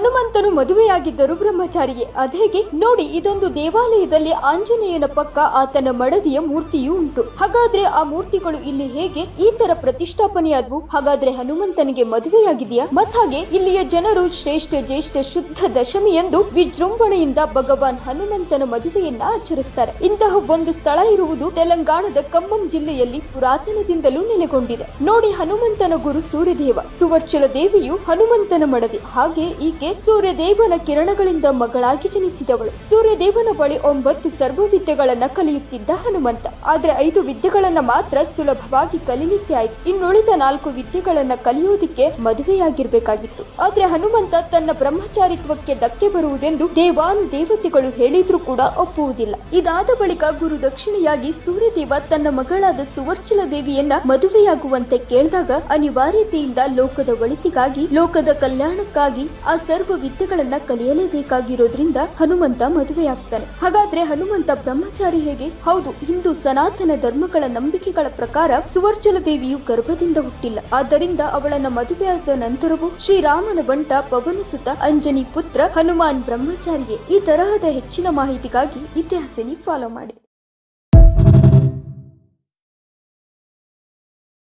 ಹನುಮಂತನು ಮದುವೆಯಾಗಿದ್ದರು ಬ್ರಹ್ಮಚಾರಿಗೆ. ಅದೇಗೆ ನೋಡಿ, ಇದೊಂದು ದೇವಾಲಯದಲ್ಲಿ ಆಂಜನೇಯನ ಪಕ್ಕ ಆತನ ಮಡದಿಯ ಮೂರ್ತಿಯೂ ಉಂಟು. ಹಾಗಾದ್ರೆ ಆ ಮೂರ್ತಿಗಳು ಇಲ್ಲಿ ಹೇಗೆ ಈ ತರ ಪ್ರತಿಷ್ಠಾಪನೆಯಾದವು? ಹಾಗಾದ್ರೆ ಹನುಮಂತನಿಗೆ ಮದುವೆಯಾಗಿದೆಯಾ? ಮತ್ತಾಗೆ ಇಲ್ಲಿಯ ಜನರು ಶ್ರೇಷ್ಠ ಜ್ಯೇಷ್ಠ ಶುದ್ಧ ದಶಮಿ ಎಂದು ವಿಜೃಂಭಣೆಯಿಂದ ಭಗವಾನ್ ಹನುಮಂತನ ಮದುವೆಯನ್ನ ಆಚರಿಸುತ್ತಾರೆ. ಇಂತಹ ಒಂದು ಸ್ಥಳ ಇರುವುದು ತೆಲಂಗಾಣದ ಖಮ್ಮಂ ಜಿಲ್ಲೆಯಲ್ಲಿ ಪುರಾತನದಿಂದಲೂ ನೆಲೆಗೊಂಡಿದೆ. ನೋಡಿ, ಹನುಮಂತನ ಗುರು ಸೂರ್ಯದೇವ, ಸುವರ್ಚಲ ದೇವಿಯು ಹನುಮಂತನ ಮಡದಿ. ಹಾಗೆ ಈಕೆ ಸೂರ್ಯದೇವನ ಕಿರಣಗಳಿಂದ ಮಗಳಾಗಿ ಜನಿಸಿದವಳು. ಸೂರ್ಯದೇವನ ಬಳಿ 9 ಸರ್ವ ವಿದ್ಯೆಗಳನ್ನ ಕಲಿಯುತ್ತಿದ್ದ ಹನುಮಂತ. ಆದ್ರೆ 5 ವಿದ್ಯೆಗಳನ್ನ ಮಾತ್ರ ಸುಲಭವಾಗಿ ಕಲಿಲಿಕ್ಕೆ ಆಯ್ತು. ಇನ್ನುಳಿದ 4 ವಿದ್ಯೆಗಳನ್ನ ಕಲಿಯೋದಿಕ್ಕೆ ಮದುವೆಯಾಗಿರ್ಬೇಕಾಗಿತ್ತು. ಆದ್ರೆ ಹನುಮಂತ ತನ್ನ ಬ್ರಹ್ಮಚಾರಿತ್ವಕ್ಕೆ ಧಕ್ಕೆ ಬರುವುದೆಂದು ದೇವಾನುದೇವತೆಗಳು ಹೇಳಿದ್ರೂ ಕೂಡ ಒಪ್ಪುವುದಿಲ್ಲ. ಇದಾದ ಬಳಿಕ ಗುರು ದಕ್ಷಿಣೆಯಾಗಿ ಸೂರ್ಯದೇವ ತನ್ನ ಮಗಳಾದ ಸುವರ್ಚಲ ದೇವಿಯನ್ನ ಮದುವೆಯಾಗುವಂತೆ ಕೇಳಿದಾಗ ಅನಿವಾರ್ಯತೆಯಿಂದ ಲೋಕದ ಒಳಿತಿಗಾಗಿ, ಲೋಕದ ಕಲ್ಯಾಣಕ್ಕಾಗಿ ಆ ಸರ್ವ ವಿದ್ಯೆಗಳನ್ನ ಕಲಿಯಲೇಬೇಕಾಗಿರೋದ್ರಿಂದ ಹನುಮಂತ ಮದುವೆಯಾಗ್ತಾನೆ. ಹಾಗಾದ್ರೆ ಹನುಮಂತ ಬ್ರಹ್ಮಚಾರಿ ಹೇಗೆ? ಹೌದು, ಹಿಂದೂ ಸನಾತನ ಧರ್ಮಗಳ ನಂಬಿಕೆಗಳ ಪ್ರಕಾರ ಸುವರ್ಚಲ ದೇವಿಯು ಗರ್ಭದಿಂದ ಹುಟ್ಟಿಲ್ಲ. ಆದ್ದರಿಂದ ಅವಳನ್ನ ಮದುವೆಯಾದ ನಂತರವೂ ಶ್ರೀರಾಮನ ಬಂಟ ಪವನಸುತ ಅಂಜನಿ ಪುತ್ರ ಹನುಮಾನ್ ಬ್ರಹ್ಮಚಾರಿಗೆ. ಈ ತರಹದ ಹೆಚ್ಚಿನ ಮಾಹಿತಿಗಾಗಿ ಇತಿಹಾಸನಿ ಫಾಲೋ ಮಾಡಿ.